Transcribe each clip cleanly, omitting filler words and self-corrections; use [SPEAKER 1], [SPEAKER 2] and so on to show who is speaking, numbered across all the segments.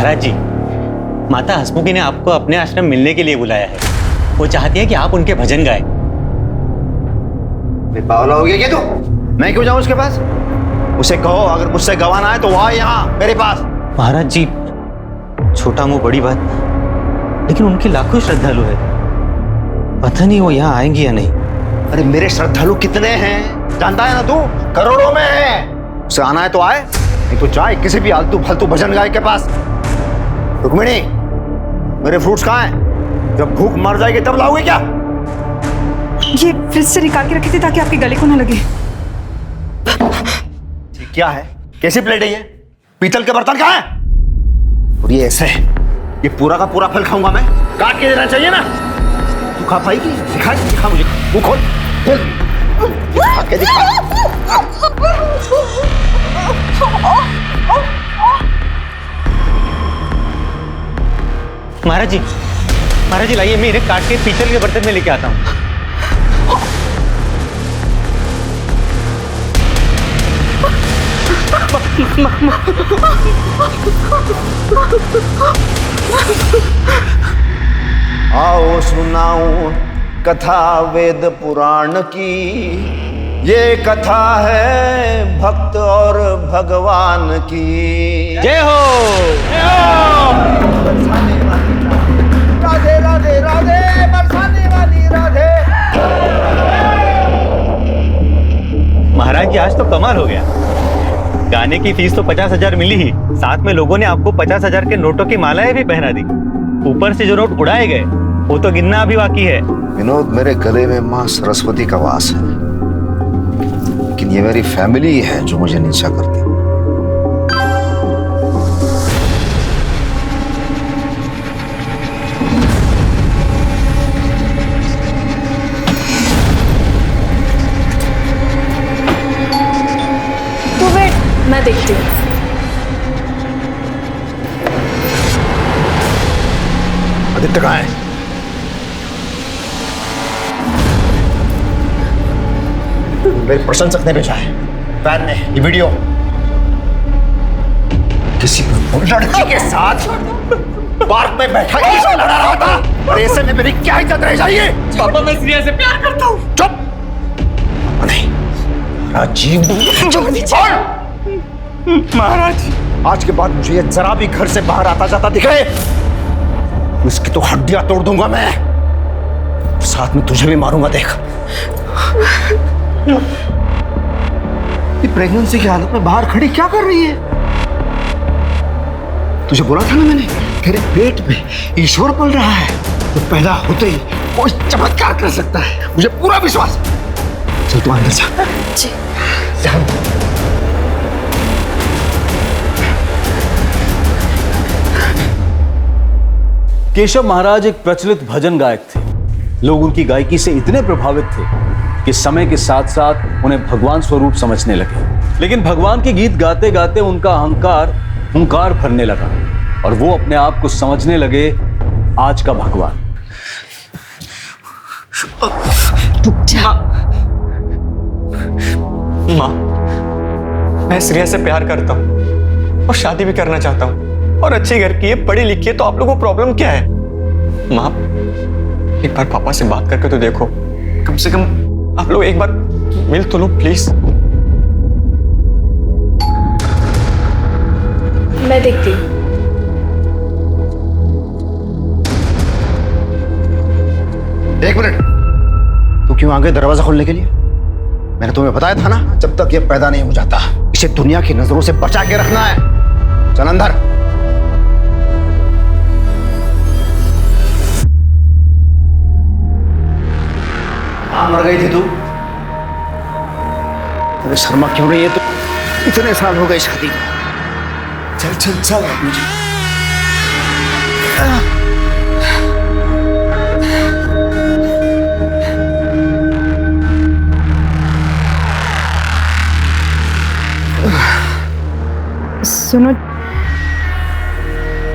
[SPEAKER 1] महाराज जी, माता हसमुखी ने आपको अपने आश्रम मिलने के लिए बुलाया है। वो चाहती है कि आप उनके भजन गाएं।
[SPEAKER 2] बावला हो गया क्या तू? मैं क्यों जाऊं उसके पास? उसे कहो अगर मुझसे गवाना है तो वो आए यहाँ मेरे पास।
[SPEAKER 1] महाराज जी, छोटा मुंह बड़ी बात, लेकिन उनके लाखों श्रद्धालु है। पता नहीं वो यहाँ आएंगे या नहीं।
[SPEAKER 2] अरे मेरे श्रद्धालु कितने हैं जानता है ना तू? करोड़ों में है। उसे आना है तो आए, नहीं तो जाए किसी भी आलतू फालतू भजन गाय के पास। रुक्मिणी, मेरे फ्रूट्स कहाँ हैं? जब भूख मर जाएगी तब लाओगे क्या?
[SPEAKER 3] ये फ्रिज से निकाल के रखी थी ताकि आपके गले को ना लगे।
[SPEAKER 2] क्या है? कैसी प्लेट है ये? पीतल के बर्तन कहाँ हैं? और ये ऐसे, ये पूरा का पूरा फल खाऊंगा मैं? काट के देना चाहिए ना? तू खा पाएगी? दिखा मुझे, मुंह खोल, खा के दिखा।
[SPEAKER 1] महाराज जी, लाइए, मैं इन्हें काट के पीतल के बर्तन में लेके आता हूँ।
[SPEAKER 2] आओ सुनाऊं कथा वेद पुराण की, ये कथा है भक्त और भगवान की।
[SPEAKER 1] जय हो।
[SPEAKER 2] राधे राधे राधे, बरसाने वाली राधे।
[SPEAKER 1] महाराज जी, आज तो कमाल हो गया। गाने की फीस तो 50,000 मिली ही, साथ में लोगों ने आपको 50,000 के नोटों की मालाएं भी पहना दी। ऊपर से जो नोट उड़ाए गए वो तो गिनना अभी बाकी है।
[SPEAKER 2] विनोद, मेरे गले में माँ सरस्वती का वास है, लेकिन ये मेरी फैमिली है जो मुझे नीचा करती।
[SPEAKER 3] तो वेट, मैं देखती हूँ।
[SPEAKER 2] आदित्य कहाँ है? मेरे प्रशंसक ने भेजा है फैन ने ये वीडियो। किसी लड़की के साथ पार्क में बैठा किससे लड़ा रहा था, और ऐसे में मेरी क्या इज्जत रह जाएगी?
[SPEAKER 1] पापा, मैं श्रेया से प्यार करता हूँ।
[SPEAKER 2] चुप! नहीं राजीव,
[SPEAKER 1] महाराज,
[SPEAKER 2] आज के बाद मुझे ये जरा भी घर से बाहर आता जाता दिखे, उसकी तो हड्डियां तोड़ दूंगा मैं, साथ में तुझे भी मारूंगा। देख, ये प्रेगनेंसी की हालत में बाहर खड़ी क्या कर रही है? तुझे बोला था ना मैंने, तेरे पेट में ईश्वर पल रहा है, तो पैदा होते ही कोई चमत्कार कर सकता है, मुझे पूरा विश्वास है। चल तू अंदर जा।
[SPEAKER 3] जी।
[SPEAKER 2] जा।
[SPEAKER 4] केशव महाराज एक प्रचलित भजन गायक थे। लोग उनकी गायकी से इतने प्रभावित थे कि समय के साथ साथ उन्हें भगवान स्वरूप समझने लगे। लेकिन भगवान के गीत गाते गाते उनका अहंकार हुंकार भरने लगा और वो अपने आप को समझने लगे आज का भगवान।
[SPEAKER 5] माँ, मैं श्रेया से प्यार करता हूँ और शादी भी करना चाहता हूँ, और अच्छे घर की है, पढ़ी लिखी है, तो आप लोगों को प्रॉब्लम क्या है? माँ, एक बार पापा से बात करके तो देखो, कम से कम आप लोग एक बार मिल तो लो प्लीज।
[SPEAKER 3] मैं देखती हूँ।
[SPEAKER 2] एक मिनट, तू क्यों आ गई दरवाजा खोलने के लिए? मैंने तुम्हें बताया था ना, जब तक ये पैदा नहीं हो जाता इसे दुनिया की नजरों से बचा के रखना है। चल अंदर। मर गई थी तू? अरे शर्मा क्यों नहीं है तू? इतने साल हो गए शादी को। चल चल चल मुझे।
[SPEAKER 3] सुनो,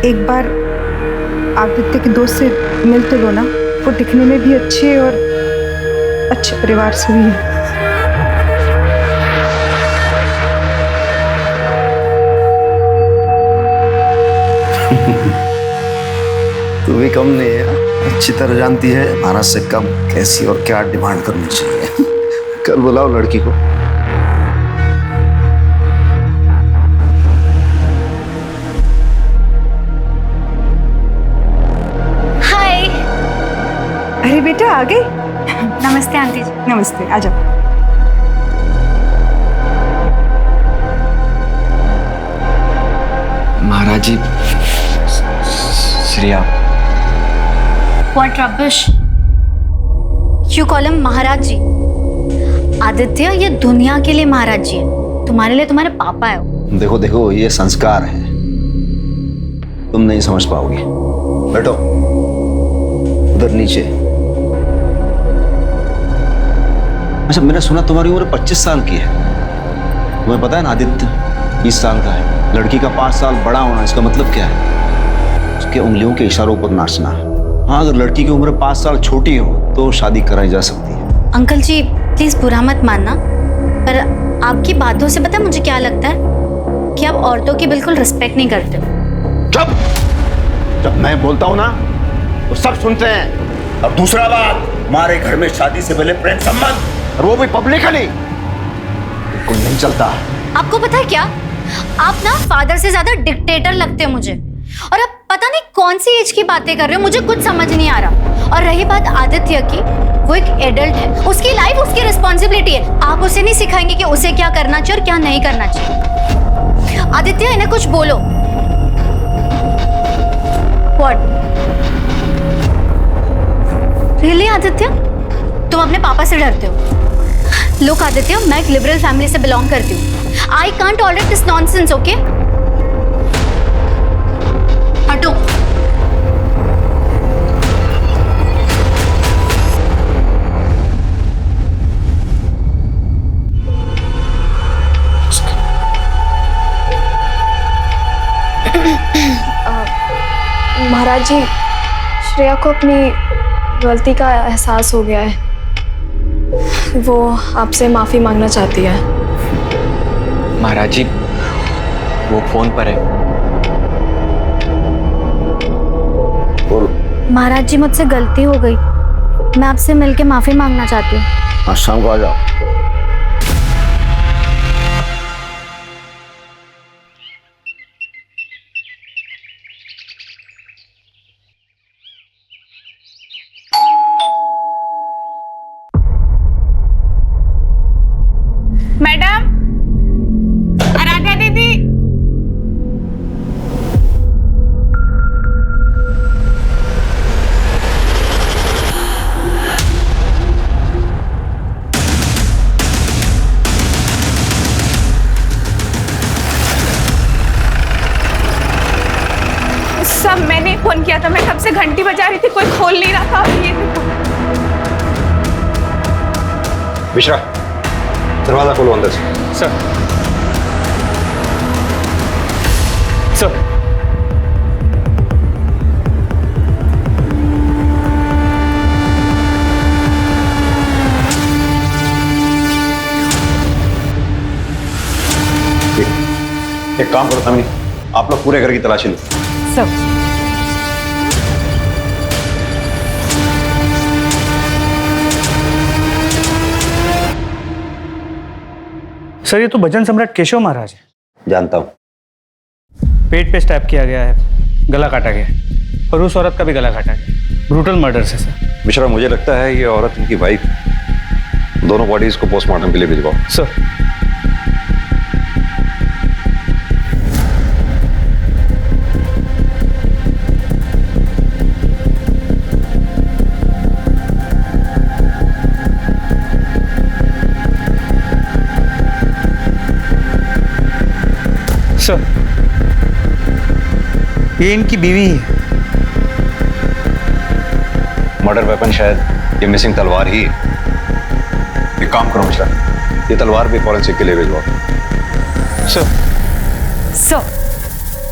[SPEAKER 3] एक बार आदित्य के दोस्त से मिल तो लो ना, वो दिखने में भी अच्छे और अच्छे परिवार से भी है।
[SPEAKER 2] कम नहीं है, अच्छी तरह जानती है महाराज से कब कैसी और क्या डिमांड करनी चाहिए। कल बुलाओ लड़की को।
[SPEAKER 6] हाय।
[SPEAKER 3] अरे बेटा आ गई।
[SPEAKER 6] नमस्ते आंटी जी।
[SPEAKER 3] नमस्ते, आ जाओ।
[SPEAKER 5] महाराज जी, Shreya.
[SPEAKER 6] What rubbish? You call him महाराज जी। आदित्य ये दुनिया के लिए महाराज जी है, तुम्हारे लिए तुम्हारे पापा है वो।
[SPEAKER 2] देखो देखो, ये संस्कार है, तुम नहीं समझ पाओगी। बैठो उधर नीचे। अच्छा, मैंने सुना तुम्हारी उम्र 25 साल की है। तुम्हें पता है ना, आदित्य 20 साल का है। लड़की का 5 साल बड़ा होना, इसका मतलब क्या है? उसके उंगलियों के इशारों पर नाचना। हाँ, अगर लड़की की उम्र 5 साल छोटी हो तो शादी कराई जा सकती है।
[SPEAKER 6] अंकल जी प्लीज बुरा मत मानना, पर आपकी बातों से पता है मुझे क्या लगता है कि आप औरतों की बिल्कुल रिस्पेक्ट नहीं करते हो।
[SPEAKER 2] जब जब मैं बोलता हूं ना तो सब सुनते हैं। और दूसरा बात, हमारे घर में शादी से पहले प्रेम संबंध, और वो भी पब्लिकली, बिल्कुल नहीं चलता।
[SPEAKER 6] आपको पता है क्या, आप ना फादर से ज्यादा डिक्टेटर लगते हो मुझे। और अब पता नहीं कौन सी एज की बातें कर रहे हो, मुझे कुछ समझ नहीं आ रहा। और रही बात आदित्य की, वो एक एडल्ट है, उसकी लाइफ उसकी रिस्पॉन्सिबिलिटी है। आप उसे नहीं सिखाएंगे कि उसे क्या करना चाहिए और क्या नहीं करना चाहिए। आदित्य इन्हें कुछ बोलो। व्हाट? रियली आदित्य, तुम अपने पापा से डरते हो? लुक आदित्य, मैं एक लिबरल फैमिली से बिलोंग करती हूँ। I can't tolerate this nonsense, okay? हटो।
[SPEAKER 7] महाराज जी, श्रेया को अपनी गलती का एहसास हो गया है। वो आपसे माफी मांगना चाहती है।
[SPEAKER 5] महाराज जी, वो फोन पर है।
[SPEAKER 6] महाराज जी मुझसे गलती हो गई, मैं आपसे मिलके माफी मांगना चाहती हूँ।
[SPEAKER 2] आज शाम को आ जाओ।
[SPEAKER 3] मैडम, आराध्या दीदी। सब मैंने फोन किया था, मैं कब से घंटी बजा रही थी, कोई खोल नहीं रहा था। ये देखो।
[SPEAKER 2] मिश्रा, दरवाजा खोलो अंदर से।
[SPEAKER 5] सर। सर।
[SPEAKER 8] एक काम करो तमी, आप लोग पूरे घर की तलाशी लो।
[SPEAKER 9] सर ये तो भजन सम्राट केशव महाराज है।
[SPEAKER 8] जानता हूं।
[SPEAKER 9] पेट पे स्टैब किया गया है, गला काटा गया है, और उस औरत का भी गला काटा गया। ब्रूटल मर्डर से सर।
[SPEAKER 8] मिश्रा, मुझे लगता है ये औरत इनकी वाइफ। दोनों बॉडीज को पोस्टमार्टम के लिए भिजवाओ।
[SPEAKER 9] सर। सर, ये इनकी बीवी है।
[SPEAKER 8] मर्डर वेपन शायद ये मिसिंग तलवार ही है। एक काम करो मिश्रा, ये तलवार भी फॉरेंसिक के लिए भिजवाओ।
[SPEAKER 9] सर।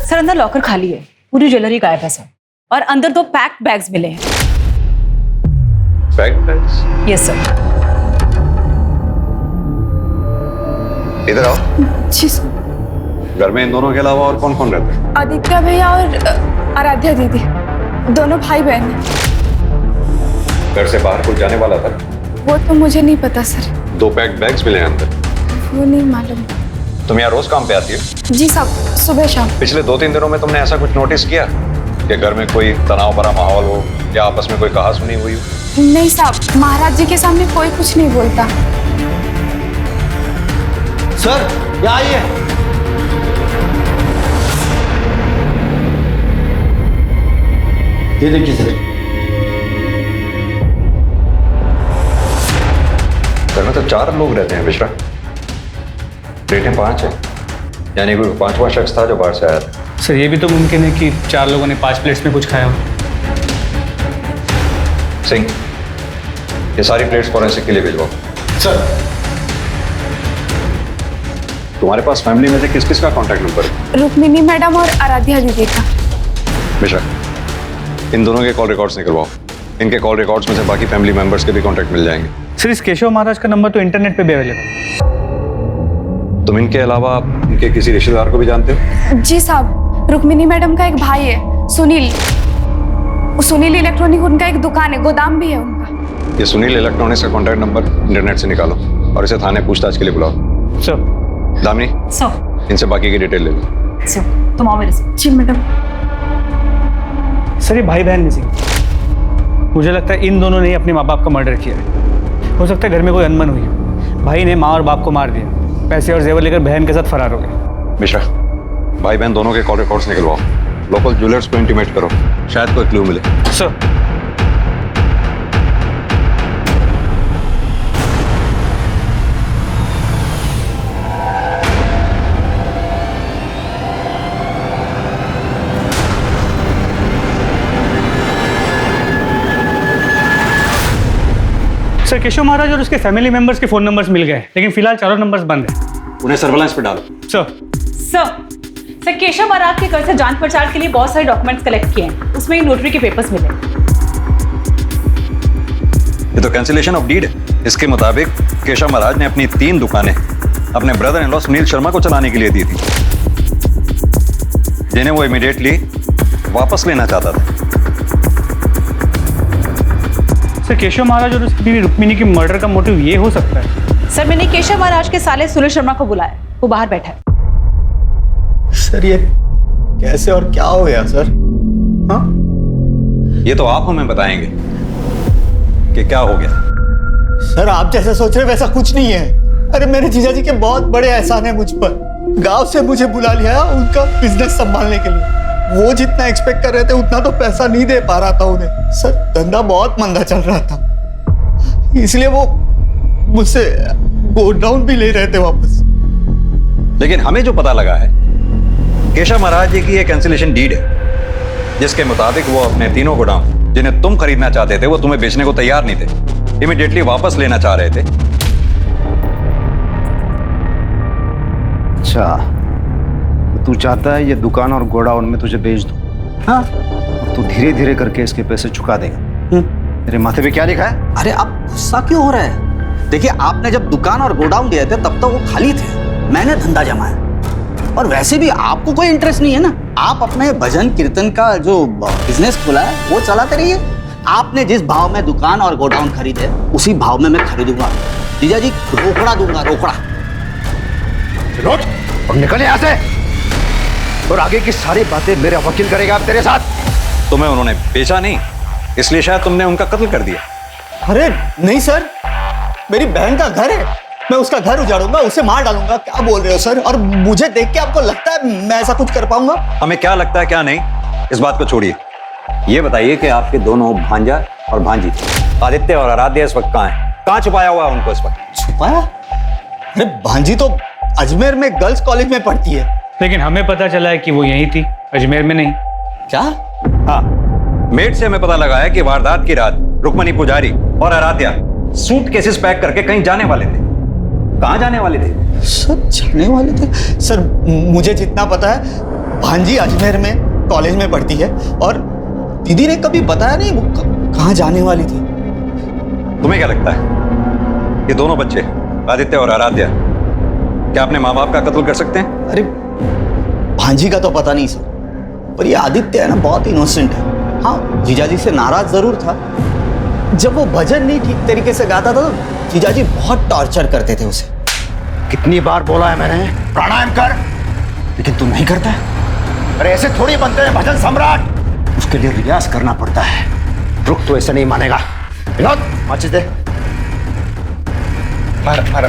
[SPEAKER 10] सर अंदर लॉकर खाली है, पूरी ज्वेलरी गायब है सर, और अंदर 2 पैक्ड बैग्स मिले हैं।
[SPEAKER 8] Packed bags?
[SPEAKER 10] Yes sir.
[SPEAKER 8] इधर आओ।
[SPEAKER 7] जी सर।
[SPEAKER 8] घर में इन दोनों के अलावा और कौन कौन रहता है?
[SPEAKER 7] आदित्य भैया और आराध्या दीदी। दोनों भाई बहन हैं।
[SPEAKER 8] घर से बाहर कोई जाने वाला था?
[SPEAKER 7] वो तो मुझे नहीं पता सर।
[SPEAKER 8] 2 पैक्ड बैग्स मिले हैं अंदर।
[SPEAKER 7] वो नहीं मालूम।
[SPEAKER 8] तुम यहाँ रोज काम पे आती हो?
[SPEAKER 7] जी साहब, सुबह शाम।
[SPEAKER 8] पिछले 2-3 दिनों में तुमने ऐसा कुछ नोटिस किया कि घर में कोई तनाव भरा माहौल हो या आपस में कोई कहा सुनी हुई हो?
[SPEAKER 7] नहीं साहब, महाराज जी के सामने कोई कुछ नहीं बोलता।
[SPEAKER 2] सर यहाँ आइए। ये देखिए सर।
[SPEAKER 8] घर में तो 4 लोग रहते हैं मिश्रा। प्लेटें 5 हैं, यानी कोई 5वां शख्स था जो बाहर से आया था।
[SPEAKER 9] सर ये भी तो मुमकिन है कि 4 लोगों ने 5 प्लेट्स में कुछ खाया हो।
[SPEAKER 8] सिंह, ये सारी प्लेट्स फॉरेंसिक के लिए भिजवाओ।
[SPEAKER 2] सर
[SPEAKER 8] तुम्हारे पास फैमिली में से किस किस का कॉन्टैक्ट नंबर है?
[SPEAKER 7] रुक्मिनी मैडम और आराध्या दीदी का।
[SPEAKER 8] मिश्रा, इन दोनों के कॉल रिकॉर्ड्स निकलवाओ। इनके कॉल रिकॉर्ड्स में से बाकी फैमिली मेंबर्स के भी कॉन्टैक्ट मिल जाएंगे।
[SPEAKER 9] सर इस केशव महाराज का नंबर तो इंटरनेट पे भी अवेलेबल है।
[SPEAKER 8] तुम इनके अलावा इनके किसी रिश्तेदार को भी जानते हो?
[SPEAKER 7] जी साहब, रुक्मिनी मैडम का एक भाई है सुनील। सुनील इलेक्ट्रॉनिक उनका एक दुकान है, गोदाम भी है उनका।
[SPEAKER 8] ये सुनील इलेक्ट्रॉनिक्स का कॉन्टैक्ट नंबर इंटरनेट से निकालो और इसे थाने पूछताछ के लिए बुलाओ।
[SPEAKER 9] सर।
[SPEAKER 8] दामिनी,
[SPEAKER 10] सर।
[SPEAKER 8] इनसे बाकी की डिटेल ले लो।
[SPEAKER 10] सर तुम आओ मेरे साथ।
[SPEAKER 7] जी मैडम।
[SPEAKER 9] सर ये भाई बहन मिसिंग। मुझे लगता है इन दोनों ने ही अपने माँ बाप का मर्डर किया है। हो सकता है घर में कोई अनबन हुई हो। भाई ने माँ और बाप को मार दिया, पैसे और जेवर लेकर बहन के साथ फरार हो गए।
[SPEAKER 8] मिश्रा, भाई बहन दोनों के कॉल रिकॉर्ड्स निकलवाओ। लोकल ज्वेलर्स को इंटीमेट करो, शायद कोई क्लू मिले।
[SPEAKER 9] सर। सर केशव महाराज और उसके फैमिली मेंबर्स के फोन नंबर्स मिल गए, लेकिन फिलहाल 4 नंबर्स बंद है।
[SPEAKER 8] उन्हें सर्विलांस पे डालो।
[SPEAKER 9] सर।
[SPEAKER 10] सर केशव महाराज के घर से जांच पड़ताल के लिए बहुत सारे डॉक्यूमेंट्स कलेक्ट किए हैं, उसमें ही नोटरी के पेपर्स मिले।
[SPEAKER 8] ये तो कैंसिलेशन ऑफ डीड है। इसके मुताबिक केशव महाराज ने अपनी 3 दुकानें अपने brother in law Sunil Sharma को चलाने के लिए दी थी, जिन्हें वो इमीडिएटली वापस लेना चाहता था।
[SPEAKER 9] सर केशव महाराज और उसकी बीवी रुक्मिणी की मर्डर का मोटिव ये हो सकता है?
[SPEAKER 10] सर मैंने केशव महाराज के साले सुनील शर्मा को बुलाया, वो बाहर बैठा है।
[SPEAKER 2] सर ये कैसे और क्या हो गया सर? हाँ,
[SPEAKER 8] ये तो आप हमें बताएंगे कि क्या हो गया।
[SPEAKER 2] सर आप जैसा सोच रहे वैसा कुछ नहीं है। अरे मेरे जीजा जी के बहुत बड़े एहसान है मुझ पर। गांव से मुझे बुला लिया उनका बिजनेस संभालने के लिए। वो जितना एक्सपेक्ट कर रहे थे उतना तो पैसा नहीं दे पा रहा था उन्हें। सर धंधा बहुत मंदा चल रहा था, इसलिए वो मुझसे गोडाउन भी ले रहे थे वापस।
[SPEAKER 8] लेकिन हमें जो पता लगा है, केशव महाराज जी की एक कैंसिलेशन डीड है, जिसके मुताबिक वो अपने 3 गोडाउन जिन्हें तुम खरीदना चाहते थे वो तुम्हें बेचने को तैयार नहीं थे, इमीडिएटली वापस लेना चाह रहे थे।
[SPEAKER 2] अच्छा, तू चाहता है ये दुकान और गोडाउन में तुझे बेच दूं? हाँ, तू धीरे धीरे करके इसके पैसे चुका देगा। तेरे माथे पे क्या लिखा है?
[SPEAKER 11] अरे आप गुस्सा क्यों हो रहे हैं? देखिए आपने जब दुकान और गोडाउन दिए थे तब तो वो खाली थे, मैंने धंधा जमाया। और वैसे भी आपको कोई इंटरेस्ट नहीं है ना, आप अपने भजन कीर्तन का जो बिजनेस खोला है वो चलाते रहिए। आपने जिस भाव में दुकान और गोडाउन खरीदे उसी भाव में मैं खरीदूंगा। जीजा जी रोकड़ा दूंगा, रोकड़ा।
[SPEAKER 2] और निकल यहाँ से, और आगे की सारी बातें मेरा वकील करेगा अब तेरे साथ।
[SPEAKER 8] तुम्हें उन्होंने बेचा नहीं, इसलिए शायद तुमने उनका कत्ल कर दिया।
[SPEAKER 2] अरे नहीं सर, मेरी बहन का घर है, मैं उसका घर उजाड़ूंगा, उसे मार डालूंगा। क्या बोल रहे हो सर? और मुझे देख के आपको लगता है मैं ऐसा कुछ कर पाऊंगा?
[SPEAKER 8] हमें क्या लगता है क्या नहीं, इस बात को छोड़िए। ये बताइए कि आपके दोनों भांजा और भांजी आदित्य और आराध्य इस वक्त कहाँ हैं? कहाँ छुपाया हुआ है उनको इस वक्त?
[SPEAKER 2] छुपाया? अरे भांजी तो अजमेर में गर्ल्स कॉलेज में पढ़ती है।
[SPEAKER 9] लेकिन हमें पता चला है कि वो यहीं थी, अजमेर में नहीं।
[SPEAKER 2] क्या?
[SPEAKER 8] हाँ, मेट से हमें पता लगा है कि वारदात की रात रुक्मणी पुजारी और आराध्या सूटकेसेस पैक करके कहीं जाने वाले थे। कहाँ जाने वाले थे?
[SPEAKER 2] सर जाने वाले थे? सर मुझे जितना पता है भांजी अजमेर में कॉलेज में पढ़ती है और दीदी ने कभी बताया नहीं वो कहाँ जाने वाली थी।
[SPEAKER 8] तुम्हें क्या लगता है ये दोनों बच्चे आदित्य और आराध्या क्या अपने माँ बाप का कत्ल कर सकते हैं?
[SPEAKER 2] अरे भांजी का तो पता नहीं सर, पर ये आदित्य है ना बहुत इनोसेंट है।
[SPEAKER 11] हाँ, जीजाजी से नाराज जरूर था। जब वो भजन नहीं ठीक तरीके से गाता था तो जीजाजी बहुत टॉर्चर करते थे उसे।
[SPEAKER 2] कितनी बार बोला है मैंने प्राणायाम कर, लेकिन तू नहीं करता। अरे ऐसे थोड़ी बनते हैं भजन सम्राट, उसके लिए रियाज करना पड़ता है। रुक, तो ऐसे नहीं मानेगा। विनोद, माचिस दे।
[SPEAKER 5] महाराज
[SPEAKER 2] बाबा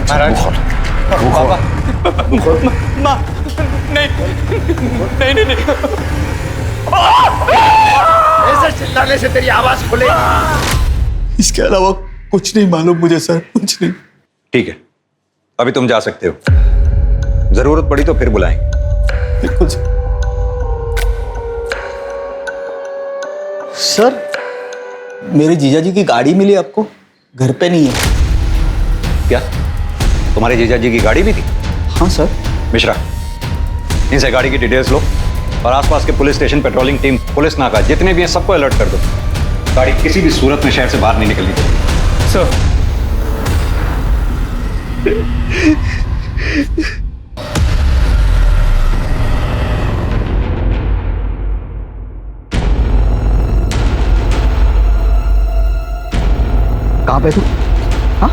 [SPEAKER 5] नहीं
[SPEAKER 2] ऐसे चिल्लाने से तेरी आवाज खुलेगी।
[SPEAKER 8] इसके अलावा कुछ नहीं मालूम मुझे सर, कुछ नहीं। ठीक है, अभी तुम जा सकते हो। जरूरत पड़ी तो फिर बुलाएंगे।
[SPEAKER 5] बिल्कुल सर।
[SPEAKER 11] सर, मेरे जीजाजी की गाड़ी मिली आपको, घर पे नहीं है।
[SPEAKER 8] क्या तुम्हारे जीजा जी की गाड़ी भी थी?
[SPEAKER 11] हाँ सर।
[SPEAKER 8] मिश्रा, इनसे गाड़ी की डिटेल्स लो और आसपास के police station, patrolling team, police नाका जितने भी हैं सबको अलर्ट कर दो। गाड़ी किसी भी सूरत में शहर से बाहर नहीं निकलनी चाहिए।
[SPEAKER 9] सर,
[SPEAKER 2] कहां पे तू? हाँ,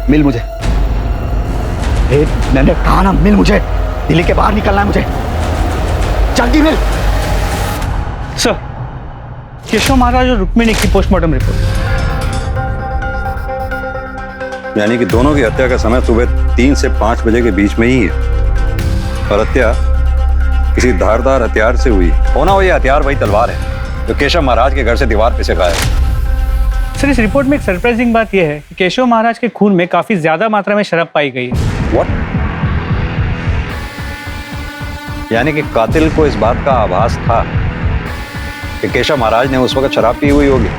[SPEAKER 2] मिल मुझे। मैंने कहा ना, मिल मुझे। दिल्ली के बाहर निकलना है मुझे, जल्दी मिल।
[SPEAKER 9] सर, केशव महाराज और रुक्मिणी की पोस्टमार्टम रिपोर्ट।
[SPEAKER 8] यानी कि दोनों की हत्या का समय सुबह 3 से 5 बजे के बीच में ही है और हत्या किसी धारदार हथियार से हुई। होना हो ये हथियार वही तलवार है जो केशव महाराज के घर से दीवार पे से गायब है।
[SPEAKER 9] सर, इस रिपोर्ट में एक सरप्राइजिंग बात यह है कि केशव महाराज के खून में काफी ज्यादा मात्रा में शराब पाई गई है।
[SPEAKER 8] What? यानी कि कातिल को इस बात का आभास था कि केशव महाराज ने उस वक्त शराब पी हुई होगी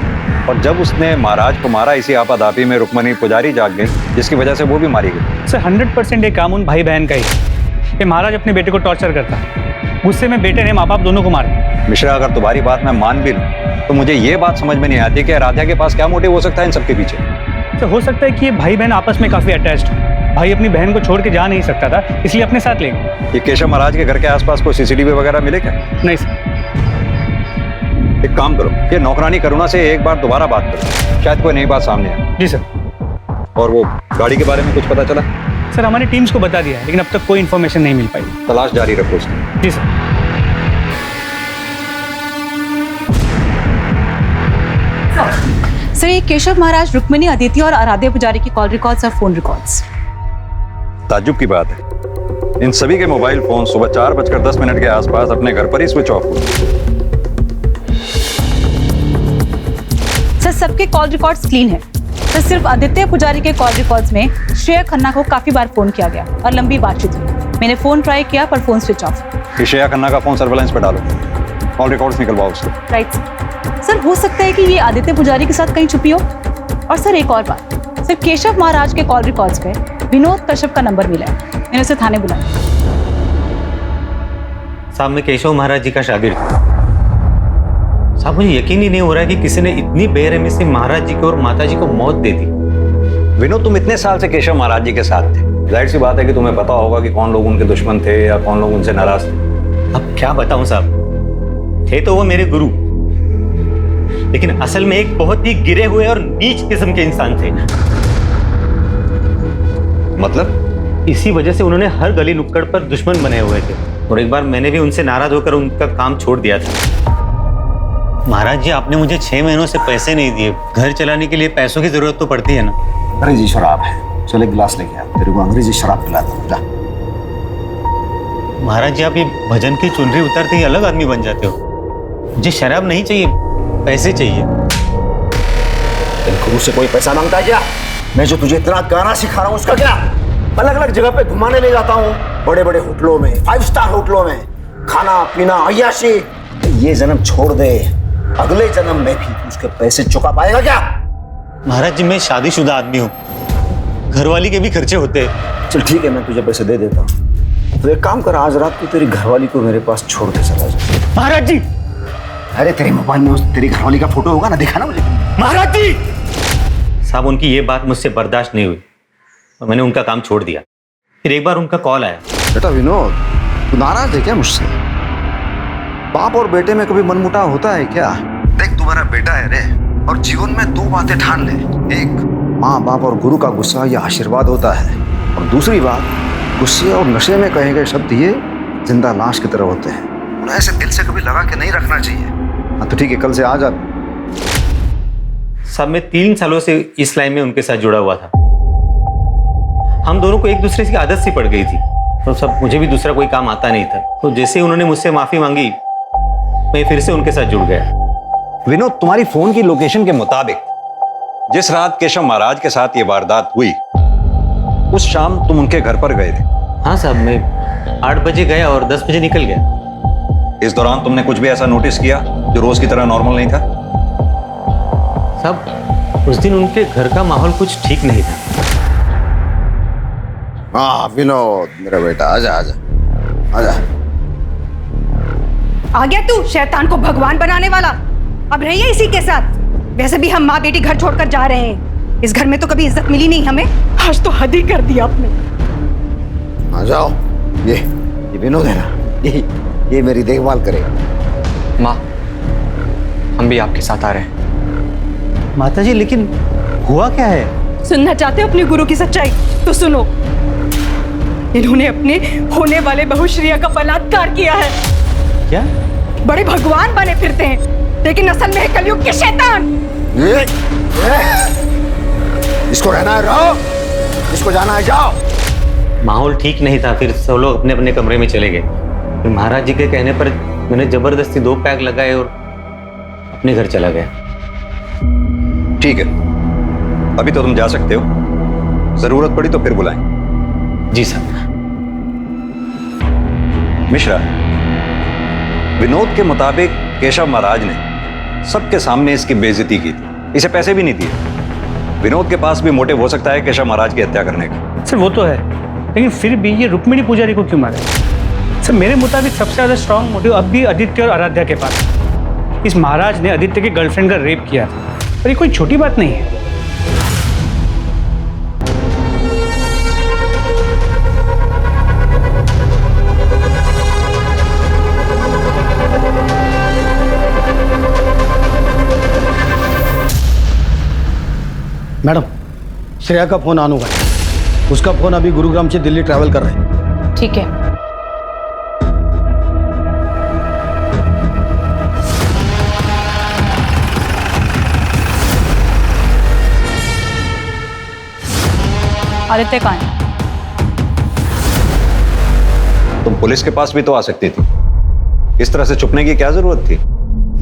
[SPEAKER 8] और जब उसने महाराज को मारा इसी आपाधापी में रुक्मिणी पुजारी जाग गई, जिसकी वजह से वो भी मारी गई।
[SPEAKER 9] सर, 100% ये काम उन भाई बहन का ही है। ये महाराज अपने बेटे को टॉर्चर करता है, गुस्से में बेटे ने माँ बाप दोनों को मारा।
[SPEAKER 8] मिश्रा, अगर तुम्हारी बात मैं मान भी लूं तो मुझे ये बात समझ में नहीं आती कि राधा के पास क्या मोटिव हो सकता है इन सबके पीछे।
[SPEAKER 9] तो हो सकता है कि ये भाई बहन आपस में काफी अटैच्ड हो। भाई अपनी बहन को छोड़ के जा नहीं सकता था, इसलिए अपने साथ ले गए।
[SPEAKER 8] ये केशव महाराज के घर के आसपास कोई सीसीटीवी वगैरह मिले क्या?
[SPEAKER 9] नहीं सर।
[SPEAKER 8] एक काम करो, ये नौकरानी करुणा से एक बार दोबारा बात करो, शायद कोई नई बात सामने आए।
[SPEAKER 9] जी सर।
[SPEAKER 8] और वो गाड़ी के बारे में कुछ पता चला?
[SPEAKER 9] सर, हमारी टीम्स को बता दिया है, लेकिन अब तक कोई इन्फॉर्मेशन नहीं मिल पाई।
[SPEAKER 8] तलाश जारी रखो उसकी।
[SPEAKER 9] जी सर।
[SPEAKER 10] सर, ये केशव महाराज, रुक्मिणी, अदिति और आराध्य पुजारी की कॉल रिकॉर्ड्स और फोन रिकॉर्ड्स।
[SPEAKER 8] ताज्जुब की बात है, इन सभी के मोबाइल फोन सुबह 4:10 के आसपास अपने घर पर ही स्विच ऑफ हुए।
[SPEAKER 10] सर, सबके कॉल रिकॉर्ड्स क्लीन है। सर, सिर्फ आदित्य पुजारी के कॉल रिकॉर्ड्स में श्रेया खन्ना को काफी बार फोन किया गया और लंबी बातचीत हुई। मैंने फोन ट्राई किया पर phone switch off.
[SPEAKER 8] Shreya Khanna का फोन सर्वेलेंस पे डालो, कॉल रिकॉर्ड्स निकलवाओ उसके।
[SPEAKER 10] Right sir. हो सकता है कि ये आदित्य पुजारी के साथ कहीं छुपी हो। और सर, एक और बात, सर, केशव महाराज के कॉल रिकॉर्ड्स पे विनोद कश्यप का नंबर मिला है। मैंने उसे थाने बुलाया।
[SPEAKER 1] साहब, मैं केशव महाराज जी का शागिर्द हूं। साहब, मुझे यकीन ही नहीं हो रहा है कि किसी ने इतनी बेरहमी से महाराज जी को और माता जी को मौत दे दी।
[SPEAKER 8] विनोद, तुम इतने साल से केशव महाराज जी के साथ थे, जाहिर सी बात है कि तुम्हें पता होगा कि कौन लोग उनके दुश्मन थे या कौन लोग उनसे नाराज थे।
[SPEAKER 1] अब क्या बताऊं साहब, थे तो वो मेरे गुरु, लेकिन असल में एक बहुत ही गिरे हुए और नीच किस्म के इंसान थे।
[SPEAKER 8] मतलब?
[SPEAKER 1] इसी वजह से उन्होंने हर गली नुक्कड़ पर दुश्मन बने हुए थे और एक बार मैंने भी उनसे नाराज होकर उनका काम छोड़ दिया था। महाराज जी, आपने मुझे 6 महीनों से पैसे नहीं दिए। घर चलाने के लिए पैसों की जरूरत तो पड़ती है ना।
[SPEAKER 2] अंग्रेजी शराब है, चल एक गिलास लेके आ, तेरे को अंग्रेजी शराब पिलाता हूं, जा।
[SPEAKER 1] महाराज जी, आप ये भजन की चुनरी उतारते ही अलग आदमी बन जाते हो। मुझे शराब नहीं चाहिए, पैसे चाहिए।
[SPEAKER 2] तेरे गुरु से कोई पैसा मांगता है क्या? मैं जो तुझे इतना गाना सिखा रहा हूँ उसका क्या? अलग अलग जगह पे घुमाने ले जाता हूँ, बड़े बड़े होटलों में, 5 स्टार होटलों में, खाना पीना अय्याशी। ये जन्म छोड़ दे, अगले जन्म में भी तू उसके पैसे चुका पाएगा क्या?
[SPEAKER 1] महाराज जी, मैं शादीशुदा आदमी हूँ, घरवाली के भी खर्चे होते हैं।
[SPEAKER 2] चल ठीक है, मैं तुझे पैसे दे देता हूँ। तो एक काम कर, आज रात को तेरी घरवाली को मेरे पास छोड़ के चला जा।
[SPEAKER 1] महाराज जी!
[SPEAKER 2] अरे तेरे मोबाइल में उस तेरी घरवाली का फोटो होगा ना, दिखा ना मुझे।
[SPEAKER 1] महाराज जी! साहब, उनकी ये बात मुझसे बर्दाश्त नहीं हुई और मैंने उनका काम छोड़ दिया। फिर एक बार उनका कॉल आया।
[SPEAKER 2] बेटा विनोद, तू नाराज है क्या मुझसे? बाप और बेटे में कभी मनमुटाव होता है क्या? देख तुम्हारा बेटा है रे, और जीवन में दो बातें ठान ले। एक, माँ बाप और गुरु का गुस्सा ये आशीर्वाद होता है, और दूसरी बात, गुस्से और नशे में कहे गए शब्द ये जिंदा लाश की तरह होते हैं। उन्हें ऐसे दिल से कभी लगा के नहीं रखना चाहिए। हाँ तो ठीक है, कल से आ जा।
[SPEAKER 1] साहब मैं 3 सालों से इस लाइन में उनके साथ जुड़ा हुआ था। हम दोनों को एक दूसरे की आदत सी पड़ गई थी, तो सब मुझे भी दूसरा कोई काम आता नहीं था। तो जैसे ही उन्होंने मुझसे माफी मांगी, मैं फिर से उनके साथ जुड़ गया।
[SPEAKER 8] विनोद, तुम्हारी फोन की लोकेशन के मुताबिक जिस रात केशव महाराज के साथ ये वारदात हुई, उस शाम तुम उनके घर पर गए थे।
[SPEAKER 1] हाँ साहब, मैं 8 बजे गया और 10 बजे निकल गया।
[SPEAKER 8] इस दौरान तुमने कुछ भी ऐसा नोटिस किया जो रोज की तरह नॉर्मल नहीं था?
[SPEAKER 1] साहब उस दिन उनके घर का माहौल कुछ ठीक नहीं था।
[SPEAKER 2] हाँ विनोद मेरा बेटा, आजा आजा आजा।
[SPEAKER 3] आ गया तू शैतान को भगवान बनाने वाला। अब रहिए इसी के साथ। वैसे भी हम माँ बेटी घर छोड़कर जा रहे हैं। इस घर में तो कभी इज्जत मिली नहीं हमें, आज तो हद ही कर दिया आपने।
[SPEAKER 2] आ जाओ। ये विनोद है ना, ये मेरी देखभाल करेगा।
[SPEAKER 5] माँ, हम भी आपके साथ आ रहे हैं।
[SPEAKER 1] माताजी, लेकिन हुआ क्या है?
[SPEAKER 3] सुनना चाहते हो अपने गुरु की सच्चाई? तो सुनो। इन्होंने अपने होने वाले बहू श्रेया का बलात्कार किया है।
[SPEAKER 1] क्या?
[SPEAKER 3] बड़े भगवान बने फिरते हैं, लेकिन असल में है कलयुग के शैतान।
[SPEAKER 2] इसको रहना है रहो, इसको जाना है जाओ।
[SPEAKER 1] माहौल ठीक नहीं था, फिर सब लोग अपने अपने कमरे में चले गए। फिर महाराज जी के कहने पर मैंने जबरदस्ती 2 पैक लगाए और अपने घर चला गया।
[SPEAKER 8] ठीक है, अभी तो तुम जा सकते हो, जरूरत पड़ी तो फिर बुलाएं।
[SPEAKER 1] जी साहब।
[SPEAKER 8] मिश्रा, विनोद के मुताबिक केशव महाराज ने सबके सामने इसकी बेइज्जती की थी, इसे पैसे भी नहीं दिए। विनोद के पास भी मोटिव हो सकता है केशव महाराज की हत्या करने का।
[SPEAKER 9] सर वो तो है, लेकिन फिर भी ये रुक्मिणी पुजारी को क्यों मारा? सर मेरे मुताबिक सबसे ज्यादा स्ट्रांग मोटिव अब भी आदित्य और आराध्या के पास है। इस महाराज ने आदित्य के गर्लफ्रेंड का रेप किया था, और ये कोई छोटी बात नहीं है।
[SPEAKER 12] मैडम, श्रेया का फोन ऑन हुआ है। उसका फोन अभी गुरुग्राम से दिल्ली ट्रैवल कर रहा है।
[SPEAKER 10] ठीक है। आदित्य कहाँ है?
[SPEAKER 8] तुम पुलिस के पास भी तो आ सकती थी, इस तरह से छुपने की क्या जरूरत थी?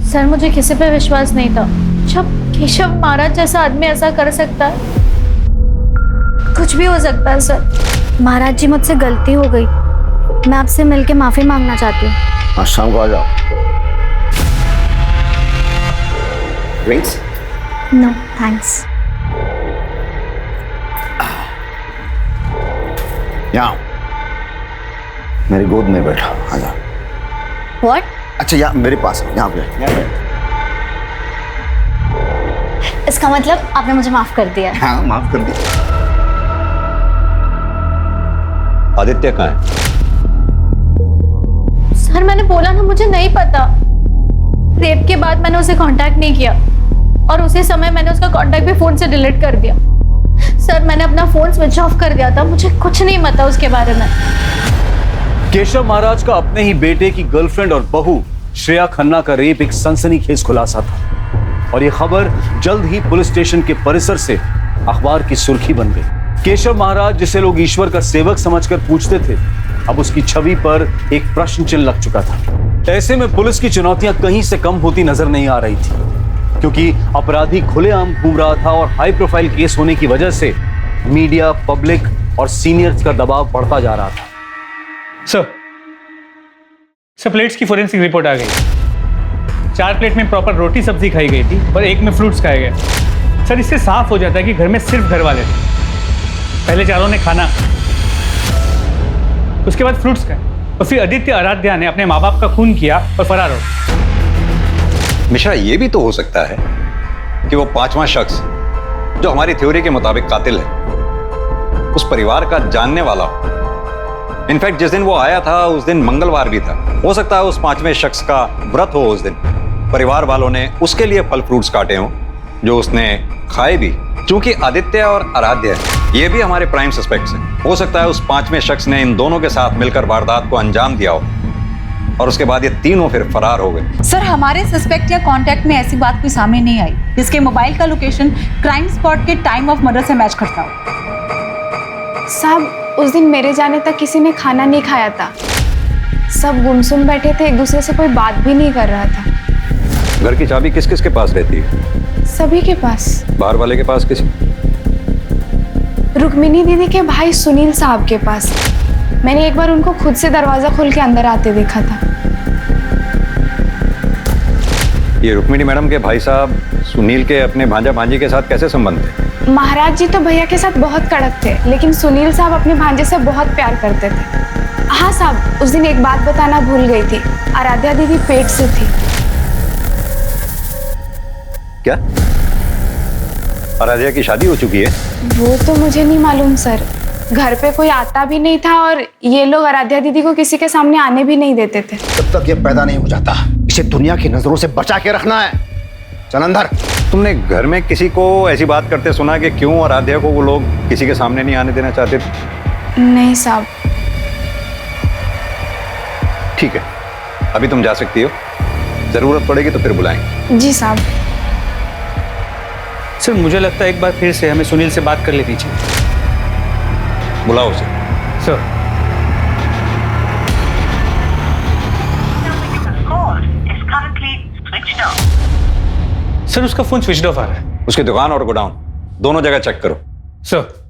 [SPEAKER 6] सर मुझे किसी पे विश्वास नहीं था। जब केशव महाराज जैसा आदमी ऐसा कर सकता है, कुछ भी हो सकता है सर। महाराज जी मुझसे गलती हो गई, मैं आपसे मिलके माफी मांगना चाहती हूँ।
[SPEAKER 2] आज शाम को आ जाओ। ड्रिंक्स?
[SPEAKER 6] No thanks.
[SPEAKER 2] यहाँ मेरी गोद में बैठा, आ जाओ।
[SPEAKER 6] व्हाट?
[SPEAKER 2] अच्छा यहाँ मेरे पास, यहाँ पे।
[SPEAKER 6] इसका मतलब आपने मुझे माफ कर दिया है?
[SPEAKER 2] हाँ माफ कर दिया।
[SPEAKER 8] आदित्य कहाँ है?
[SPEAKER 6] सर मैंने बोला ना, मुझे नहीं पता। रेप के बाद मैंने उसे कांटेक्ट नहीं किया, और उसी समय मैंने उसका कांटेक्ट भी फोन से डिलीट कर दिया। सर मैंने अपना फोन स्विच ऑफ कर दिया था, मुझे कुछ नहीं पता उसके बारे में।
[SPEAKER 4] केशव महाराज का अपने ही बेटे की गर्लफ्रेंड और बहू श्रेया खन्ना का रेप एक सनसनीखेज खुलासा था, और यह खबर जल्द ही पुलिस स्टेशन के परिसर से अखबार की सुर्खी बन गई। केशव महाराज, जिसे लोग ईश्वर का सेवक समझकर पूजते थे, अब उसकी छवि पर एक प्रश्न चिन्ह लग चुका था। ऐसे में पुलिस की चुनौतियां कहीं से कम होती नजर नहीं आ रही थी, क्योंकि अपराधी खुलेआम घूम रहा था, और हाई प्रोफाइल केस होने की वजह से मीडिया, पब्लिक और सीनियर्स का दबाव बढ़ता जा रहा था।
[SPEAKER 9] सर प्लेट्स की फोरेंसिक रिपोर्ट आ गई। 4 प्लेट में प्रॉपर रोटी सब्जी खाई गई थी, और 1 में फ्रूट्स खाए गए। सर इससे साफ हो जाता है कि घर में सिर्फ घर वाले थे। पहले चारों ने खाना, उसके बाद फ्रूट्स खाए, और फिर आदित्य आराध्या ने अपने माँ बाप का खून किया और फरार हो।
[SPEAKER 8] मिश्रा, ये भी तो हो सकता है कि वो 5वां शख्स जो हमारी थ्योरी के मुताबिक कातिल है, उस परिवार का जानने वाला हो। इनफैक्ट जिस दिन वो आया था उस दिन मंगलवार भी था। हो सकता है उस 5वें शख्स का व्रत हो उस दिन, परिवार वालों ने उसके लिए फल फ्रूट्स काटे हों जो उसने खाए भी। क्योंकि आदित्य और आराध्य ये भी हमारे प्राइम सस्पेक्ट्स हैं। हो सकता है उस पांचवें शख्स ने इन दोनों के साथ मिलकर वारदात को अंजाम दिया हो और उसके बाद ये तीनों फिर फरार हो गए।
[SPEAKER 10] सर, हमारे सस्पेक्ट या कांटेक्ट में ऐसी बात कोई सामने नहीं आई जिसके मोबाइल का लोकेशन क्राइम स्पॉट के टाइम ऑफ मर्डर से मैच करता हो।
[SPEAKER 7] साहब, उस दिन मेरे जाने तक किसी ने खाना नहीं खाया था। सब गुमसुम बैठे थे, एक दूसरे से कोई बात भी नहीं कर रहा था।
[SPEAKER 8] घर की चाबी किस किस के पास रहती है?
[SPEAKER 7] सभी के पास।
[SPEAKER 8] बाहर वाले के पास किसी?
[SPEAKER 7] रुक्मिनी दीदी के भाई सुनील साहब के पास। मैंने एक बार उनको खुद से दरवाजा खोल के अंदर आते देखा था।
[SPEAKER 8] ये रुक्मिनी मैडम के भाई साहब सुनील के अपने भांजा भांजी के साथ कैसे संबंध थे?
[SPEAKER 7] महाराज जी तो भैया के साथ बहुत कड़क थे, लेकिन सुनील साहब अपने भांजे से बहुत प्यार करते थे। हाँ साहब, उस दिन एक बात बताना भूल गई थी। आराध्या दीदी पेट से थी।
[SPEAKER 8] क्या आराध्या की शादी हो चुकी है?
[SPEAKER 7] वो तो मुझे नहीं मालूम सर। घर पे कोई आता भी नहीं था और ये लोग आराध्या दीदी को किसी के सामने आने भी नहीं देते थे।
[SPEAKER 2] जब तक ये पैदा नहीं हो जाता, इसे दुनिया की नजरों से बचा के रखना है। चल अंदर।
[SPEAKER 8] तुमने घर में किसी को ऐसी बात करते सुना कि क्यों आराध्या को वो लोग किसी के सामने नहीं आने देना चाहते थे?
[SPEAKER 7] नहीं साहब।
[SPEAKER 8] ठीक है, अभी तुम जा सकती हो। जरूरत पड़ेगी तो फिर बुलाएंगे।
[SPEAKER 7] जी साहब।
[SPEAKER 9] सर, मुझे लगता है एक बार फिर से हमें सुनील से बात कर लेनी चाहिए।
[SPEAKER 8] बुलाओ उसे।
[SPEAKER 9] सर, सर उसका फोन स्विच ऑफ आ रहा है।
[SPEAKER 8] उसकी दुकान और गोडाउन दोनों जगह चेक करो।
[SPEAKER 9] सर।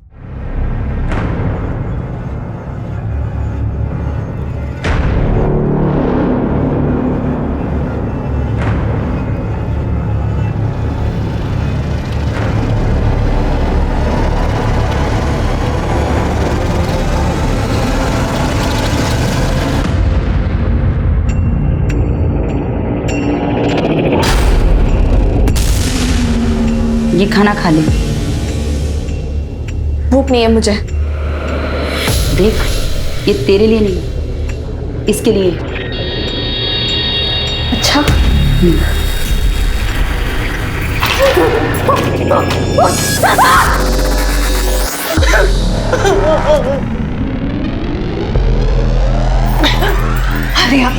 [SPEAKER 10] ये खाना खा ले।
[SPEAKER 7] भूख नहीं है मुझे।
[SPEAKER 10] देख, ये तेरे लिए नहीं, इसके लिए।
[SPEAKER 7] अच्छा।
[SPEAKER 10] अरे यार,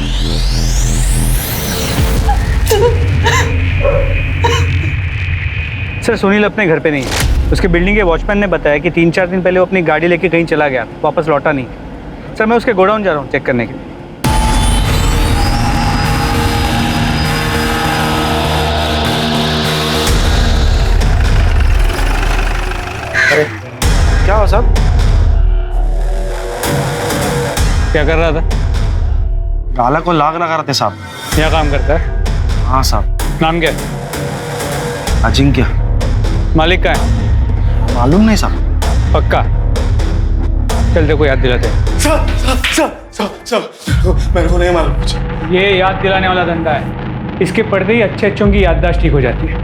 [SPEAKER 9] सर सुनील अपने घर पे नहीं है। उसके बिल्डिंग के वॉचमैन ने बताया कि 3-4 दिन पहले वो अपनी गाड़ी लेके कहीं चला गया, वापस लौटा नहीं। सर मैं उसके गोडाउन जा रहा हूँ चेक करने के लिए।
[SPEAKER 12] अरे क्या हुआ साहब?
[SPEAKER 9] क्या कर रहा था?
[SPEAKER 12] गाला को लाग लगा रहे थे साहब।
[SPEAKER 9] यहाँ काम करता है?
[SPEAKER 12] हाँ साहब।
[SPEAKER 9] नाम क्या है?
[SPEAKER 12] अजिंक्य।
[SPEAKER 9] मालिक का है?
[SPEAKER 12] मालूम नहीं साहब।
[SPEAKER 9] पक्का? चल देखो याद दिलाते हैं।
[SPEAKER 12] मेरे को नहीं मालूम कुछ।
[SPEAKER 9] ये याद दिलाने वाला धंधा है। इसके पढ़ते ही अच्छे अच्छों की याददाश्त ठीक हो जाती है।